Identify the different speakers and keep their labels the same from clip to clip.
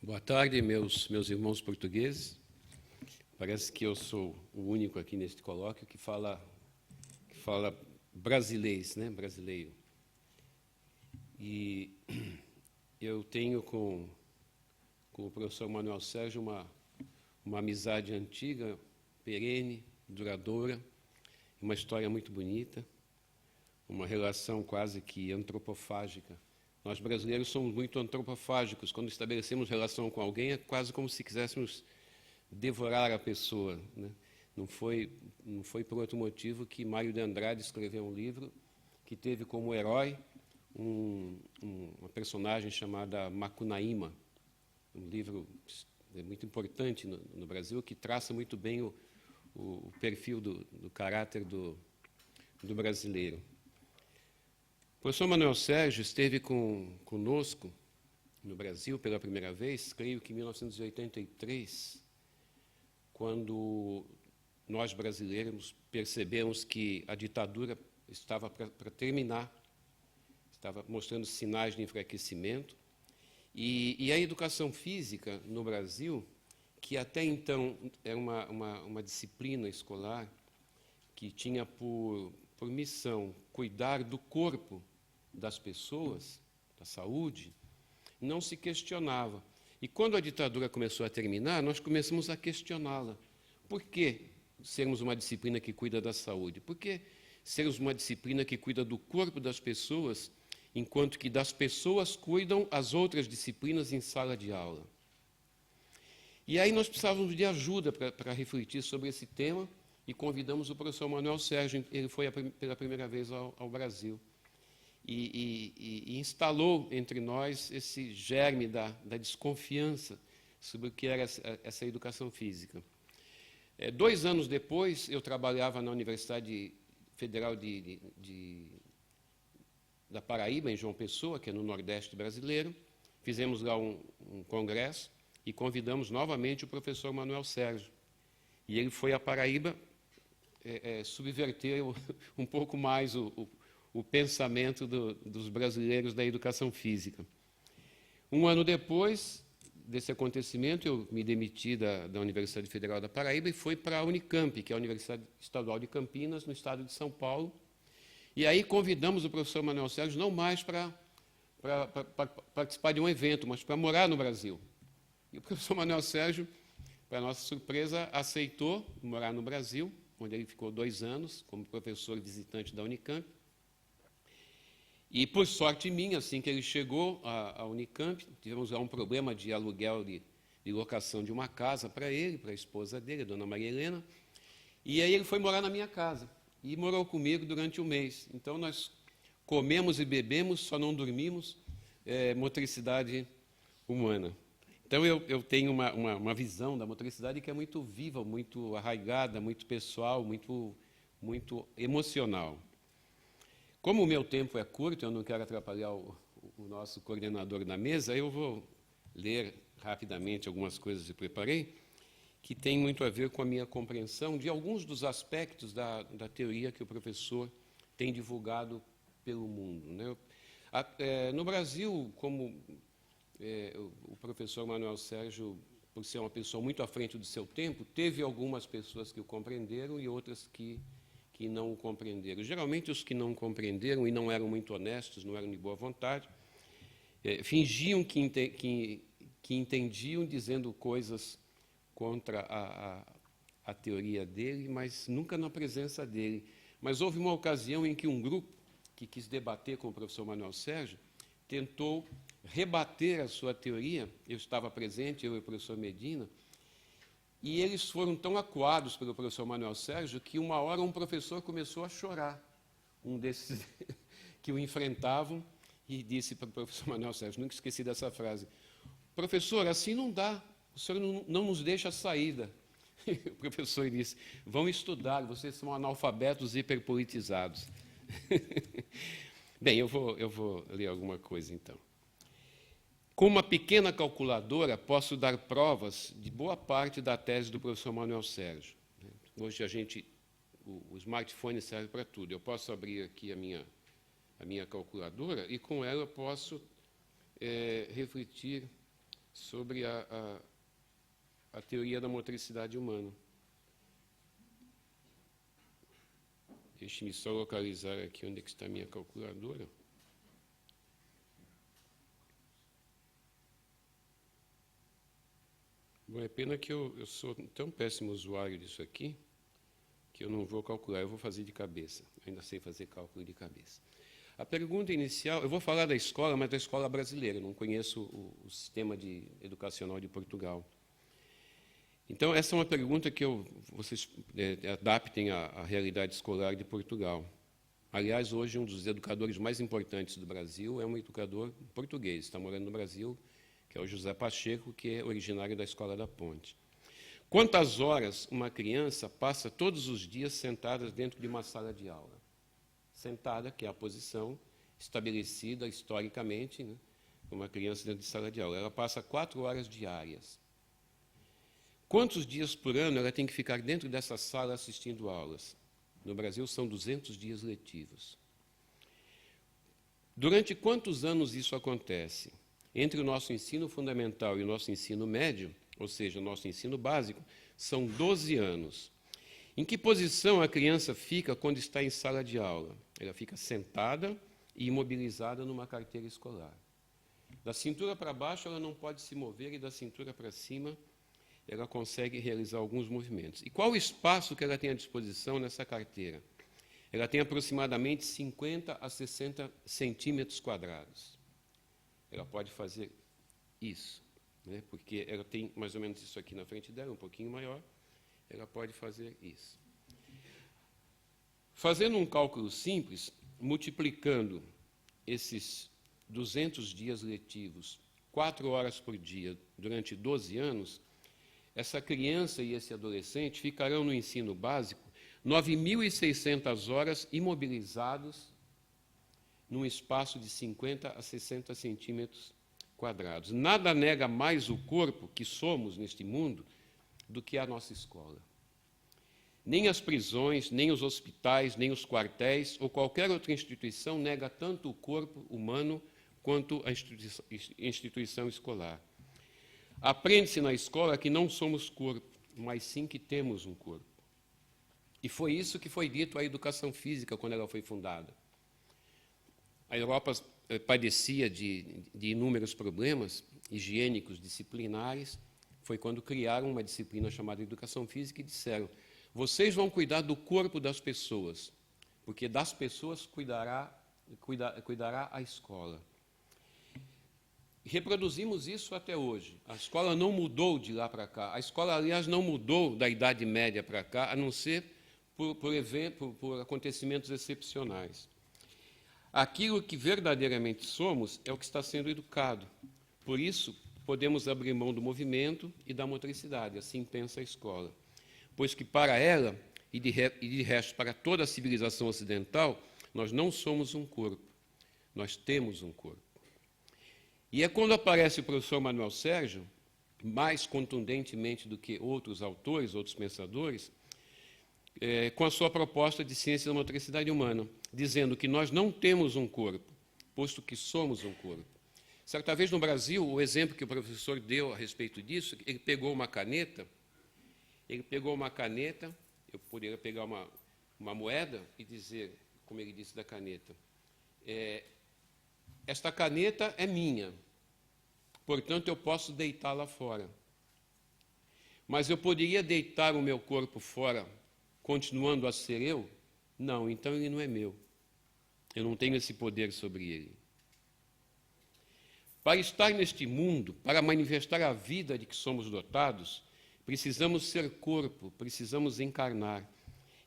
Speaker 1: Boa tarde, meus irmãos portugueses. Parece que eu sou o único aqui neste colóquio que fala brasilês, né? Brasileiro. E eu tenho com o professor Manuel Sérgio uma amizade antiga, perene, duradoura, uma história muito bonita, uma relação quase que antropofágica. Nós brasileiros somos muito antropofágicos. Quando estabelecemos relação com alguém, é quase como se quiséssemos devorar a pessoa, né? Não foi por outro motivo que Mário de Andrade escreveu um livro que teve como herói uma personagem chamada Macunaíma, um livro muito importante no Brasil, que traça muito bem o perfil do caráter do brasileiro. O professor Manuel Sérgio esteve conosco no Brasil pela primeira vez, creio que em 1983, quando nós brasileiros percebemos que a ditadura estava para terminar, estava mostrando sinais de enfraquecimento, e a educação física no Brasil, que até então era uma disciplina escolar que tinha por missão cuidar do corpo das pessoas, da saúde, não se questionava. E quando a ditadura começou a terminar, nós começamos a questioná-la. Por que sermos uma disciplina que cuida da saúde? Por que sermos uma disciplina que cuida do corpo das pessoas, enquanto que das pessoas cuidam as outras disciplinas em sala de aula? E aí nós precisávamos de ajuda para refletir sobre esse tema e convidamos o professor Manuel Sérgio. Ele foi pela primeira vez ao Brasil. E instalou entre nós esse germe da desconfiança sobre o que era essa educação física. 2 anos depois, eu trabalhava na Universidade Federal da Paraíba, em João Pessoa, que é no Nordeste brasileiro. Fizemos lá um congresso e convidamos novamente o professor Manuel Sérgio. E ele foi à Paraíba subverter um pouco mais o pensamento dos brasileiros da educação física. 1 ano depois desse acontecimento, eu me demiti da Universidade Federal da Paraíba e fui para a Unicamp, que é a Universidade Estadual de Campinas, no estado de São Paulo. E aí convidamos o professor Manuel Sérgio não mais para participar de um evento, mas para morar no Brasil. E o professor Manuel Sérgio, para nossa surpresa, aceitou morar no Brasil, onde ele ficou 2 anos como professor visitante da Unicamp. E, por sorte minha, assim que ele chegou à Unicamp, tivemos lá um problema de aluguel, de locação de uma casa para ele, para a esposa dele, a dona Maria Helena, e aí ele foi morar na minha casa, e morou comigo durante 1 mês. Então, nós comemos e bebemos, só não dormimos, motricidade humana. Então, eu tenho uma visão da motricidade que é muito viva, muito arraigada, muito pessoal, muito emocional. Como o meu tempo é curto, eu não quero atrapalhar o nosso coordenador na mesa, eu vou ler rapidamente algumas coisas que eu preparei, que tem muito a ver com a minha compreensão de alguns dos aspectos da teoria que o professor tem divulgado pelo mundo, né? No Brasil, como o professor Manuel Sérgio, por ser uma pessoa muito à frente do seu tempo, teve algumas pessoas que o compreenderam e outras que não o compreenderam. Geralmente, os que não compreenderam e não eram muito honestos, não eram de boa vontade, fingiam que entendiam, dizendo coisas contra a teoria dele, mas nunca na presença dele. Mas houve uma ocasião em que um grupo que quis debater com o professor Manuel Sérgio tentou rebater a sua teoria. Eu estava presente, eu e o professor Medina, e eles foram tão acuados pelo professor Manuel Sérgio que, uma hora, um professor começou a chorar, um desses que o enfrentavam, e disse para o professor Manuel Sérgio, nunca esqueci dessa frase: professor, assim não dá, o senhor não nos deixa a saída. E o professor disse: vão estudar, vocês são analfabetos hiperpolitizados. Bem, eu vou ler alguma coisa, então. Com uma pequena calculadora, posso dar provas de boa parte da tese do professor Manuel Sérgio. Hoje o smartphone serve para tudo. Eu posso abrir aqui a minha calculadora e com ela eu posso refletir sobre a teoria da motricidade humana. Deixe-me só localizar aqui onde é que está a minha calculadora. Bom, é pena que eu sou tão péssimo usuário disso aqui, que eu não vou calcular, eu vou fazer de cabeça. Ainda sei fazer cálculo de cabeça. A pergunta inicial, eu vou falar da escola, mas da escola brasileira, não conheço o sistema educacional de Portugal. Então, essa é uma pergunta que vocês adaptem à realidade escolar de Portugal. Aliás, hoje, um dos educadores mais importantes do Brasil é um educador português, está morando no Brasil, que é o José Pacheco, que é originário da Escola da Ponte. Quantas horas uma criança passa todos os dias sentada dentro de uma sala de aula? Sentada, que é a posição estabelecida historicamente, né, uma criança dentro de sala de aula. Ela passa 4 horas diárias. Quantos dias por ano ela tem que ficar dentro dessa sala assistindo aulas? No Brasil, são 200 dias letivos. Durante quantos anos isso acontece? Entre o nosso ensino fundamental e o nosso ensino médio, ou seja, o nosso ensino básico, são 12 anos. Em que posição a criança fica quando está em sala de aula? Ela fica sentada e imobilizada numa carteira escolar. Da cintura para baixo, ela não pode se mover, e da cintura para cima, ela consegue realizar alguns movimentos. E qual o espaço que ela tem à disposição nessa carteira? Ela tem aproximadamente 50 a 60 centímetros quadrados. Ela pode fazer isso, né? Porque ela tem mais ou menos isso aqui na frente dela, um pouquinho maior, ela pode fazer isso. Fazendo um cálculo simples, multiplicando esses 200 dias letivos, 4 horas por dia, durante 12 anos, essa criança e esse adolescente ficarão no ensino básico 9.600 horas imobilizados num espaço de 50 a 60 centímetros quadrados. Nada nega mais o corpo que somos neste mundo do que a nossa escola. Nem as prisões, nem os hospitais, nem os quartéis ou qualquer outra instituição nega tanto o corpo humano quanto a instituição escolar. Aprende-se na escola que não somos corpo, mas sim que temos um corpo. E foi isso que foi dito à educação física quando ela foi fundada. A Europa padecia de inúmeros problemas higiênicos, disciplinares. Foi quando criaram uma disciplina chamada Educação Física e disseram: vocês vão cuidar do corpo das pessoas, porque das pessoas cuidará a escola. Reproduzimos isso até hoje. A escola não mudou de lá para cá. A escola, aliás, não mudou da Idade Média para cá, a não ser por acontecimentos excepcionais. Aquilo que verdadeiramente somos é o que está sendo educado. Por isso, podemos abrir mão do movimento e da motricidade. Assim pensa a escola. Pois que para ela, e de resto para toda a civilização ocidental, nós não somos um corpo. Nós temos um corpo. E é quando aparece o professor Manuel Sérgio, mais contundentemente do que outros autores, outros pensadores, com a sua proposta de ciência da motricidade humana, dizendo que nós não temos um corpo, posto que somos um corpo. Certa vez no Brasil, o exemplo que o professor deu a respeito disso, ele pegou uma caneta, eu poderia pegar uma moeda e dizer, como ele disse da caneta, esta caneta é minha, portanto eu posso deitá-la fora. Mas eu poderia deitar o meu corpo fora, continuando a ser eu? Não, então ele não é meu. Eu não tenho esse poder sobre ele. Para estar neste mundo, para manifestar a vida de que somos dotados, precisamos ser corpo, precisamos encarnar.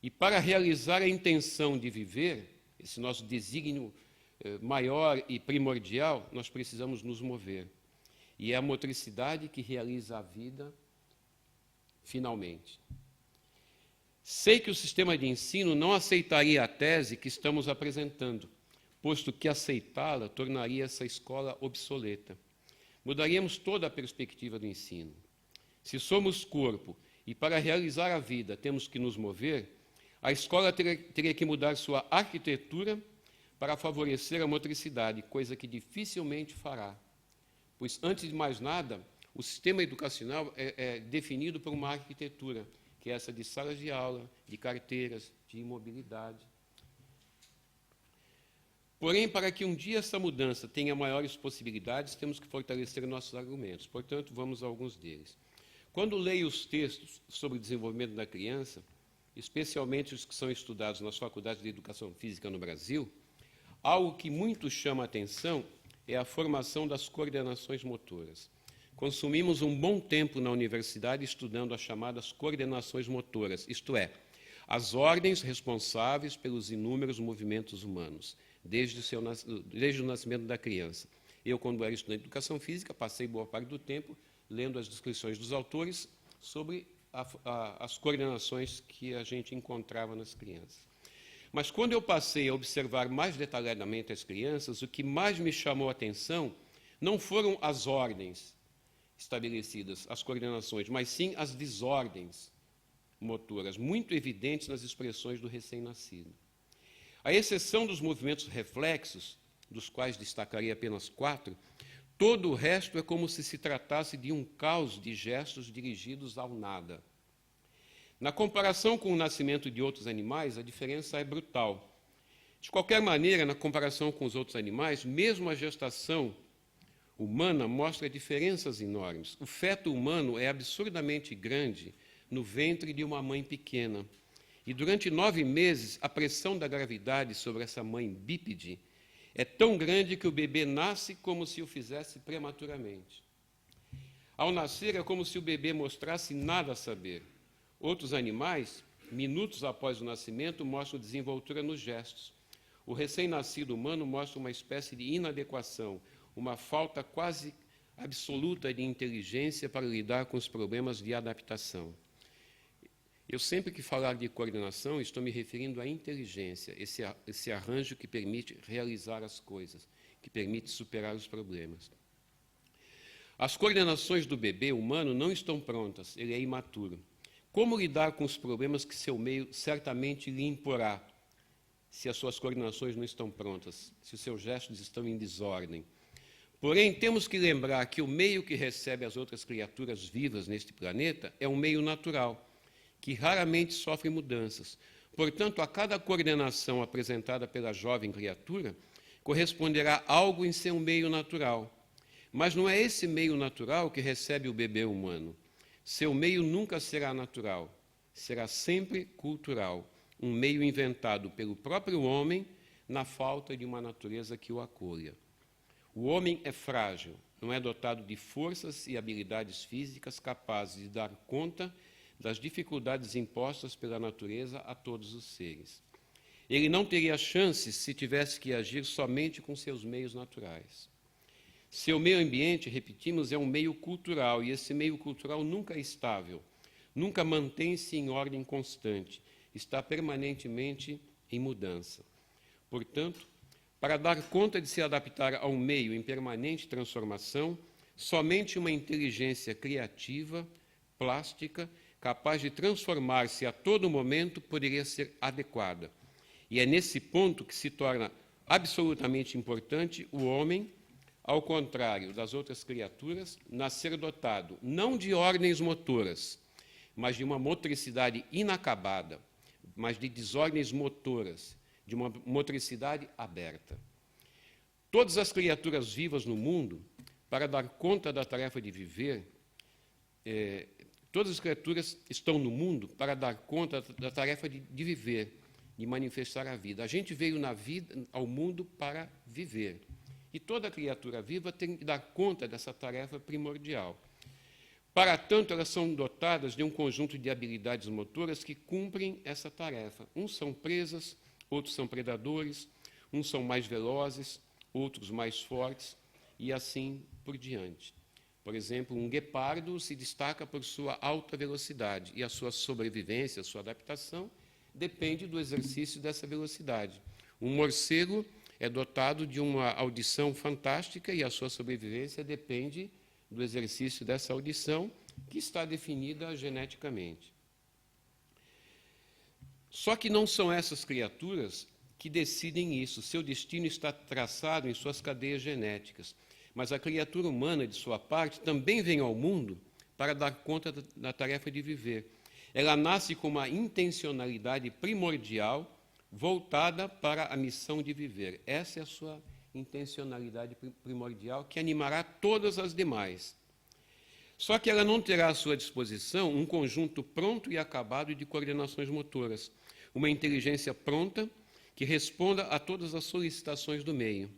Speaker 1: E para realizar a intenção de viver, esse nosso desígnio maior e primordial, nós precisamos nos mover. E é a motricidade que realiza a vida finalmente. Sei que o sistema de ensino não aceitaria a tese que estamos apresentando, posto que aceitá-la tornaria essa escola obsoleta. Mudaríamos toda a perspectiva do ensino. Se somos corpo e para realizar a vida temos que nos mover, a escola teria que mudar sua arquitetura para favorecer a motricidade, coisa que dificilmente fará. Pois, antes de mais nada, O sistema educacional é definido por uma arquitetura, que é essa de salas de aula, de carteiras, de imobilidade. Porém, para que um dia essa mudança tenha maiores possibilidades, temos que fortalecer nossos argumentos. Portanto, vamos a alguns deles. Quando leio os textos sobre o desenvolvimento da criança, especialmente os que são estudados nas faculdades de educação física no Brasil, algo que muito chama a atenção é a formação das coordenações motoras. Consumimos um bom tempo na universidade estudando as chamadas coordenações motoras, isto é, as ordens responsáveis pelos inúmeros movimentos humanos, desde o nascimento da criança. Eu, quando era estudante de educação física, passei boa parte do tempo lendo as descrições dos autores sobre as coordenações que a gente encontrava nas crianças. Mas quando eu passei a observar mais detalhadamente as crianças, o que mais me chamou a atenção não foram as ordens estabelecidas, as coordenações, mas sim as desordens motoras, muito evidentes nas expressões do recém-nascido. À exceção dos movimentos reflexos, dos quais destacarei apenas 4, todo o resto é como se tratasse de um caos de gestos dirigidos ao nada. Na comparação com o nascimento de outros animais, a diferença é brutal. De qualquer maneira, na comparação com os outros animais, mesmo a gestação humana mostra diferenças enormes. O feto humano é absurdamente grande no ventre de uma mãe pequena. E durante 9 meses, a pressão da gravidade sobre essa mãe bípede é tão grande que o bebê nasce como se o fizesse prematuramente. Ao nascer, é como se o bebê mostrasse nada a saber. Outros animais, minutos após o nascimento, mostram desenvoltura nos gestos. O recém-nascido humano mostra uma espécie de inadequação, uma falta quase absoluta de inteligência para lidar com os problemas de adaptação. Eu sempre que falar de coordenação, estou me referindo à inteligência, esse arranjo que permite realizar as coisas, que permite superar os problemas. As coordenações do bebê humano não estão prontas, ele é imaturo. Como lidar com os problemas que seu meio certamente lhe imporá, se as suas coordenações não estão prontas, se os seus gestos estão em desordem? Porém, temos que lembrar que o meio que recebe as outras criaturas vivas neste planeta é um meio natural, que raramente sofre mudanças. Portanto, a cada coordenação apresentada pela jovem criatura, corresponderá algo em seu meio natural. Mas não é esse meio natural que recebe o bebê humano. Seu meio nunca será natural, será sempre cultural, um meio inventado pelo próprio homem na falta de uma natureza que o acolha. O homem é frágil, não é dotado de forças e habilidades físicas capazes de dar conta das dificuldades impostas pela natureza a todos os seres. Ele não teria chances se tivesse que agir somente com seus meios naturais. Seu meio ambiente, repetimos, é um meio cultural, e esse meio cultural nunca é estável, nunca mantém-se em ordem constante, está permanentemente em mudança. Portanto, para dar conta de se adaptar a um meio em permanente transformação, somente uma inteligência criativa, plástica, capaz de transformar-se a todo momento, poderia ser adequada. E é nesse ponto que se torna absolutamente importante o homem, ao contrário das outras criaturas, nascer dotado não de ordens motoras, mas de uma motricidade inacabada, mas de desordens motoras, de uma motricidade aberta. Todas as criaturas vivas no mundo, para dar conta da tarefa de viver, todas as criaturas estão no mundo para dar conta da tarefa de viver, de manifestar a vida. A gente veio ao mundo para viver. E toda criatura viva tem que dar conta dessa tarefa primordial. Para tanto, elas são dotadas de um conjunto de habilidades motoras que cumprem essa tarefa. Uns são presas, outros são predadores, uns são mais velozes, outros mais fortes, e assim por diante. Por exemplo, um guepardo se destaca por sua alta velocidade, e a sua sobrevivência, a sua adaptação, depende do exercício dessa velocidade. Um morcego é dotado de uma audição fantástica, e a sua sobrevivência depende do exercício dessa audição, que está definida geneticamente. Só que não são essas criaturas que decidem isso. Seu destino está traçado em suas cadeias genéticas. mas a criatura humana, de sua parte, também vem ao mundo para dar conta da tarefa de viver. Ela nasce com uma intencionalidade primordial voltada para a missão de viver. Essa é a sua intencionalidade primordial que animará todas as demais. Só que ela não terá à sua disposição um conjunto pronto e acabado de coordenações motoras, uma inteligência pronta que responda a todas as solicitações do meio.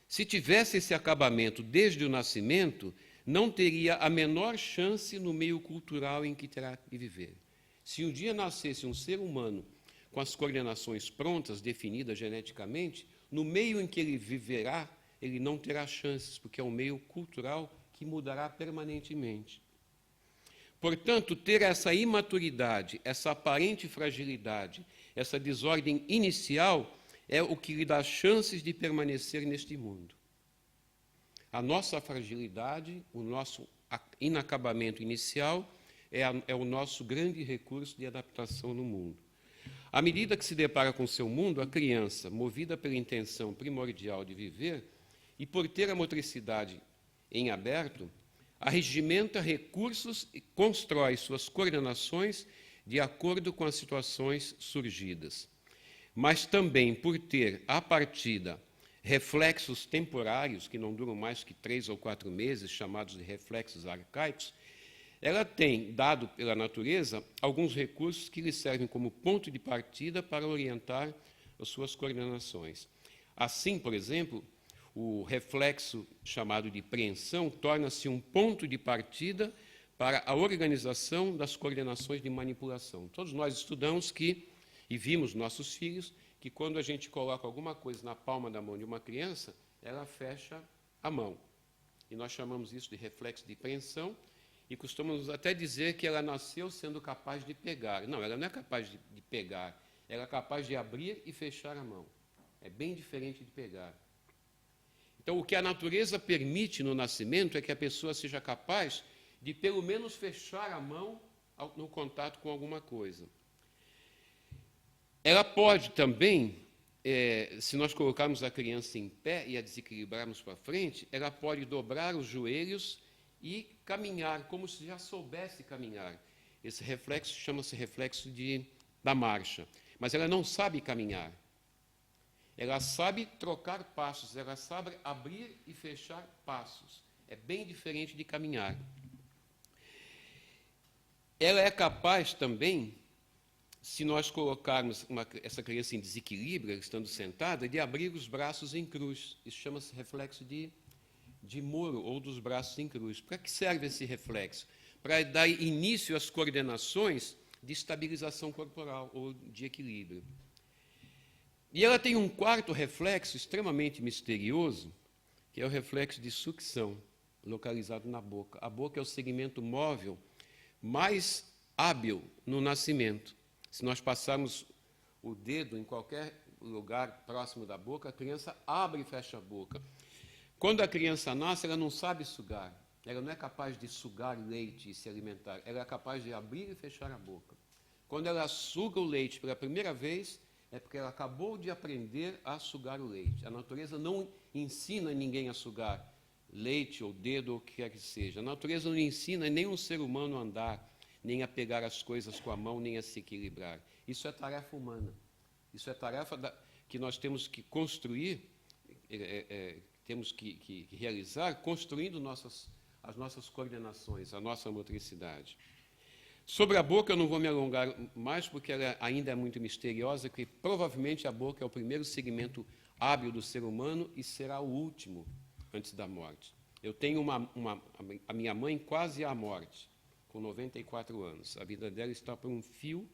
Speaker 1: Se tivesse esse acabamento desde o nascimento, não teria a menor chance no meio cultural em que terá de viver. Se um dia nascesse um ser humano com as coordenações prontas, definidas geneticamente, no meio em que ele viverá, ele não terá chances, porque é um meio cultural que mudará permanentemente. Portanto, ter essa imaturidade, essa aparente fragilidade, essa desordem inicial é o que lhe dá chances de permanecer neste mundo. A nossa fragilidade, o nosso inacabamento inicial é o nosso grande recurso de adaptação no mundo. À medida que se depara com o seu mundo, a criança, movida pela intenção primordial de viver e por ter a motricidade em aberto, arregimenta recursos e constrói suas coordenações de acordo com as situações surgidas. Mas também por ter, à partida, reflexos temporários, que não duram mais que 3 ou 4 meses, chamados de reflexos arcaicos, ela tem, dado pela natureza, alguns recursos que lhe servem como ponto de partida para orientar as suas coordenações. Assim, por exemplo, o reflexo chamado de preensão torna-se um ponto de partida para a organização das coordenações de manipulação. Todos nós estudamos e vimos nossos filhos, que quando a gente coloca alguma coisa na palma da mão de uma criança, ela fecha a mão. E nós chamamos isso de reflexo de preensão, e costumamos até dizer que ela nasceu sendo capaz de pegar. Não, ela não é capaz de pegar, ela é capaz de abrir e fechar a mão. É bem diferente de pegar. Então, o que a natureza permite no nascimento é que a pessoa seja capaz de, pelo menos, fechar a mão no contato com alguma coisa. Ela pode também, se nós colocarmos a criança em pé e a desequilibrarmos para frente, ela pode dobrar os joelhos e caminhar, como se já soubesse caminhar. Esse reflexo chama-se reflexo da marcha. Mas ela não sabe caminhar. Ela sabe trocar passos, ela sabe abrir e fechar passos. É bem diferente de caminhar. Ela é capaz também, se nós colocarmos essa criança em desequilíbrio, estando sentada, de abrir os braços em cruz. Isso chama-se reflexo de Moro, ou dos braços em cruz. Para que serve esse reflexo? Para dar início às coordenações de estabilização corporal, ou de equilíbrio. E ela tem um quarto reflexo extremamente misterioso, que é o reflexo de sucção, localizado na boca. A boca é o segmento móvel mais hábil no nascimento. Se nós passarmos o dedo em qualquer lugar próximo da boca, a criança abre e fecha a boca. Quando a criança nasce, ela não sabe sugar. Ela não é capaz de sugar leite e se alimentar. Ela é capaz de abrir e fechar a boca. Quando ela suga o leite pela primeira vez, é porque ela acabou de aprender a sugar o leite. A natureza não ensina ninguém a sugar leite ou dedo ou o que quer que seja. A natureza não ensina nenhum ser humano a andar, nem a pegar as coisas com a mão, nem a se equilibrar. Isso é tarefa humana. Isso é tarefa que nós temos que construir, temos que realizar, construindo as nossas coordenações, a nossa motricidade. Sobre a boca, eu não vou me alongar mais, porque ela ainda é muito misteriosa, que provavelmente a boca é o primeiro segmento hábil do ser humano e será o último antes da morte. Eu tenho a minha mãe quase à morte, com 94 anos. A vida dela está por um fio,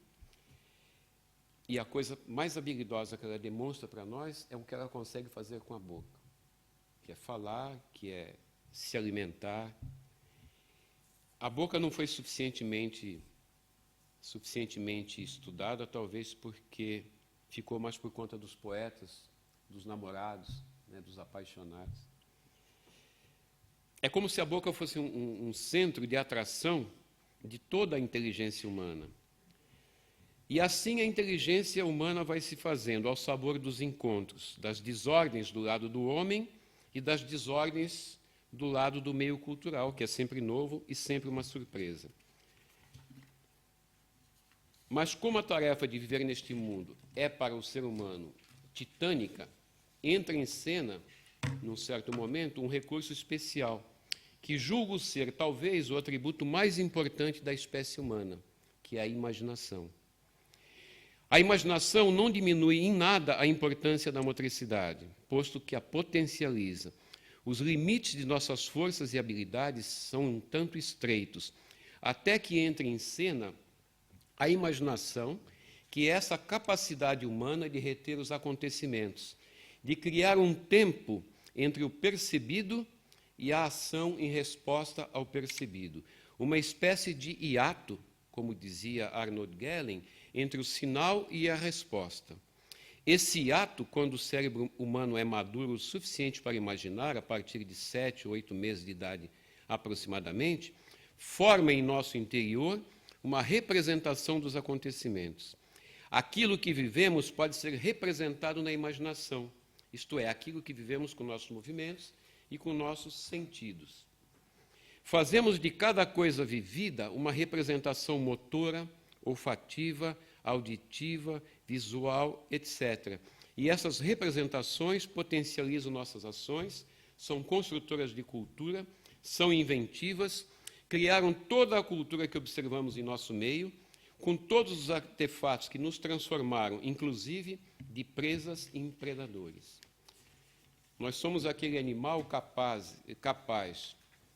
Speaker 1: e a coisa mais habilidosa que ela demonstra para nós é o que ela consegue fazer com a boca, que é falar, que é se alimentar. A boca não foi suficientemente estudada, talvez porque ficou mais por conta dos poetas, dos namorados, dos apaixonados. É como se a boca fosse um centro de atração de toda a inteligência humana. E assim a inteligência humana vai se fazendo ao sabor dos encontros, das desordens do lado do homem e das desordens do lado do meio cultural, que é sempre novo e sempre uma surpresa. Mas como a tarefa de viver neste mundo é para o ser humano titânica, entra em cena, num certo momento, um recurso especial, que julgo ser talvez o atributo mais importante da espécie humana, que é a imaginação. A imaginação não diminui em nada a importância da motricidade, posto que a potencializa. Os limites de nossas forças e habilidades são um tanto estreitos, até que entre em cena a imaginação, que é essa capacidade humana de reter os acontecimentos, de criar um tempo entre o percebido e a ação em resposta ao percebido. Uma espécie de hiato, como dizia Arnold Gehlen, entre o sinal e a resposta. Esse hiato, quando o cérebro humano é maduro o suficiente para imaginar, a partir de 7 ou 8 meses de idade aproximadamente, forma em nosso interior uma representação dos acontecimentos. Aquilo que vivemos pode ser representado na imaginação, isto é, aquilo que vivemos com nossos movimentos e com nossos sentidos. Fazemos de cada coisa vivida uma representação motora, olfativa, auditiva, visual, etc. E essas representações potencializam nossas ações, são construtoras de cultura, são inventivas, criaram toda a cultura que observamos em nosso meio, com todos os artefatos que nos transformaram, inclusive, de presas em predadores. Nós somos aquele animal capaz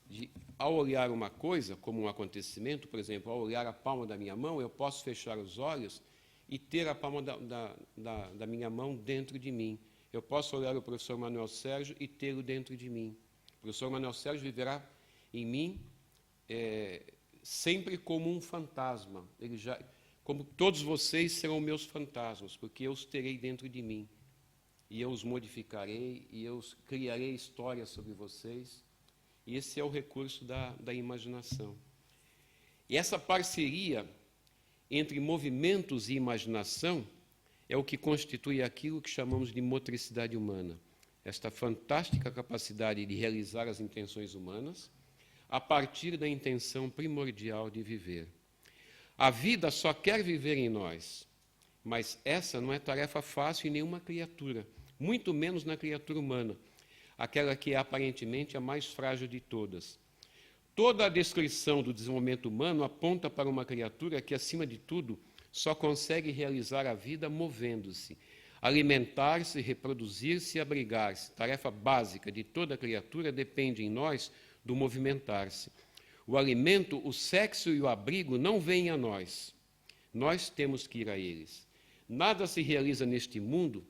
Speaker 1: de, ao olhar uma coisa, como um acontecimento, por exemplo, ao olhar a palma da minha mão, eu posso fechar os olhos e ter a palma da minha mão dentro de mim. Eu posso olhar o professor Manuel Sérgio e tê-lo dentro de mim. O professor Manuel Sérgio viverá em mim sempre como um fantasma. Como todos vocês serão meus fantasmas, porque eu os terei dentro de mim. E eu os modificarei, e eu criarei histórias sobre vocês. E esse é o recurso da imaginação. E essa parceria entre movimentos e imaginação é o que constitui aquilo que chamamos de motricidade humana. Esta fantástica capacidade de realizar as intenções humanas a partir da intenção primordial de viver. A vida só quer viver em nós, mas essa não é tarefa fácil em nenhuma criatura, muito menos na criatura humana, aquela que é aparentemente a mais frágil de todas. Toda a descrição do desenvolvimento humano aponta para uma criatura que, acima de tudo, só consegue realizar a vida movendo-se, alimentar-se, reproduzir-se e abrigar-se. Tarefa básica de toda criatura depende em nós do movimentar-se. O alimento, o sexo e o abrigo não vêm a nós. Nós temos que ir a eles. Nada se realiza neste mundo,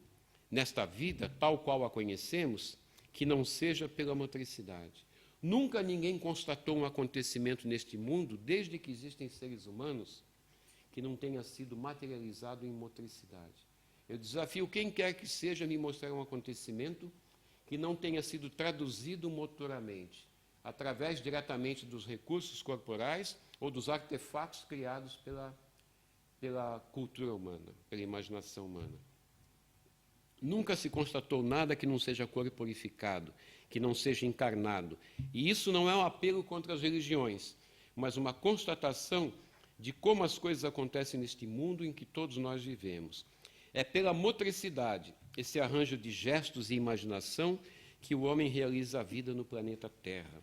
Speaker 1: nesta vida, tal qual a conhecemos, que não seja pela motricidade. Nunca ninguém constatou um acontecimento neste mundo, desde que existem seres humanos, que não tenha sido materializado em motricidade. Eu desafio quem quer que seja a me mostrar um acontecimento que não tenha sido traduzido motoramente, através diretamente dos recursos corporais ou dos artefatos criados pela cultura humana, pela imaginação humana. Nunca se constatou nada que não seja corporificado, que não seja encarnado. E isso não é um apelo contra as religiões, mas uma constatação de como as coisas acontecem neste mundo em que todos nós vivemos. É pela motricidade, esse arranjo de gestos e imaginação, que o homem realiza a vida no planeta Terra.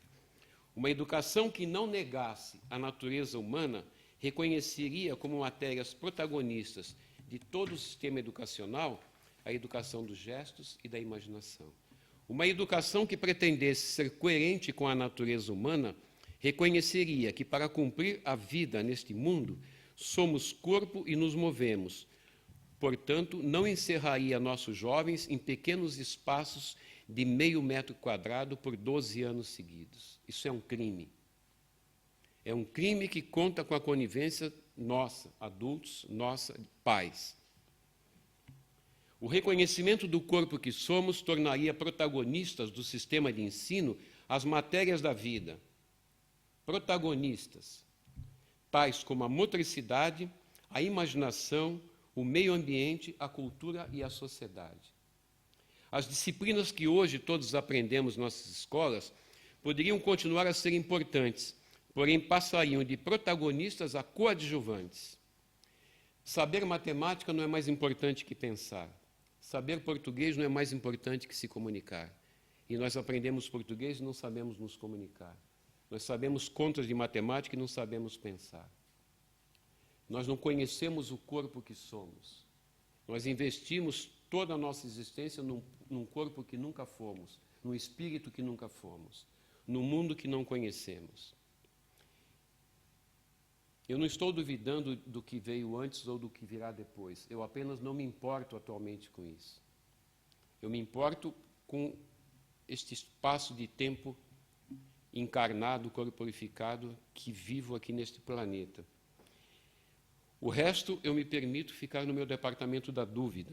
Speaker 1: Uma educação que não negasse a natureza humana reconheceria como matérias protagonistas de todo o sistema educacional a educação dos gestos e da imaginação. Uma educação que pretendesse ser coerente com a natureza humana reconheceria que, para cumprir a vida neste mundo, somos corpo e nos movemos. Portanto, não encerraria nossos jovens em pequenos espaços de meio metro quadrado por 12 anos seguidos. Isso é um crime. É um crime que conta com a conivência nossa, adultos, nossa, pais. O reconhecimento do corpo que somos tornaria protagonistas do sistema de ensino as matérias da vida. Protagonistas, tais como a motricidade, a imaginação, o meio ambiente, a cultura e a sociedade. As disciplinas que hoje todos aprendemos em nossas escolas poderiam continuar a ser importantes, porém passariam de protagonistas a coadjuvantes. Saber matemática não é mais importante que pensar. Saber português não é mais importante que se comunicar. E nós aprendemos português e não sabemos nos comunicar. Nós sabemos contas de matemática e não sabemos pensar. Nós não conhecemos o corpo que somos. Nós investimos toda a nossa existência num corpo que nunca fomos, num espírito que nunca fomos, num mundo que não conhecemos. Eu não estou duvidando do que veio antes ou do que virá depois. Eu apenas não me importo atualmente com isso. Eu me importo com este espaço de tempo encarnado, corporificado, que vivo aqui neste planeta. O resto eu me permito ficar no meu departamento da dúvida.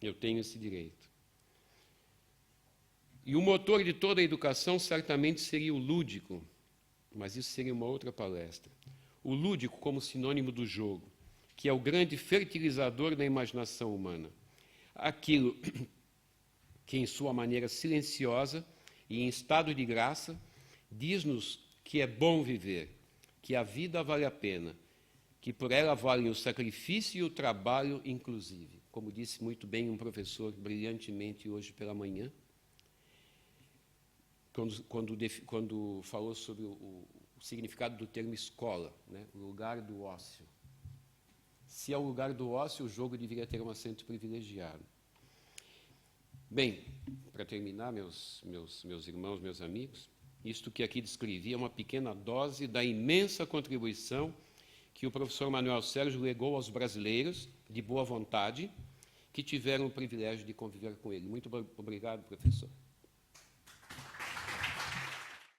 Speaker 1: Eu tenho esse direito. E o motor de toda a educação certamente seria o lúdico, mas isso seria uma outra palestra. O lúdico como sinônimo do jogo, que é o grande fertilizador da imaginação humana. Aquilo que, em sua maneira silenciosa e em estado de graça, diz-nos que é bom viver, que a vida vale a pena, que por ela valem o sacrifício e o trabalho, inclusive. Como disse muito bem um professor brilhantemente hoje pela manhã, quando falou sobre o significado do termo escola, né? O lugar do ócio. Se é o lugar do ócio, o jogo deveria ter um assento privilegiado. Bem, para terminar, meus irmãos, meus amigos, isto que aqui descrevi é uma pequena dose da imensa contribuição que o professor Manuel Sérgio legou aos brasileiros, de boa vontade, que tiveram o privilégio de conviver com ele. Muito obrigado, professor.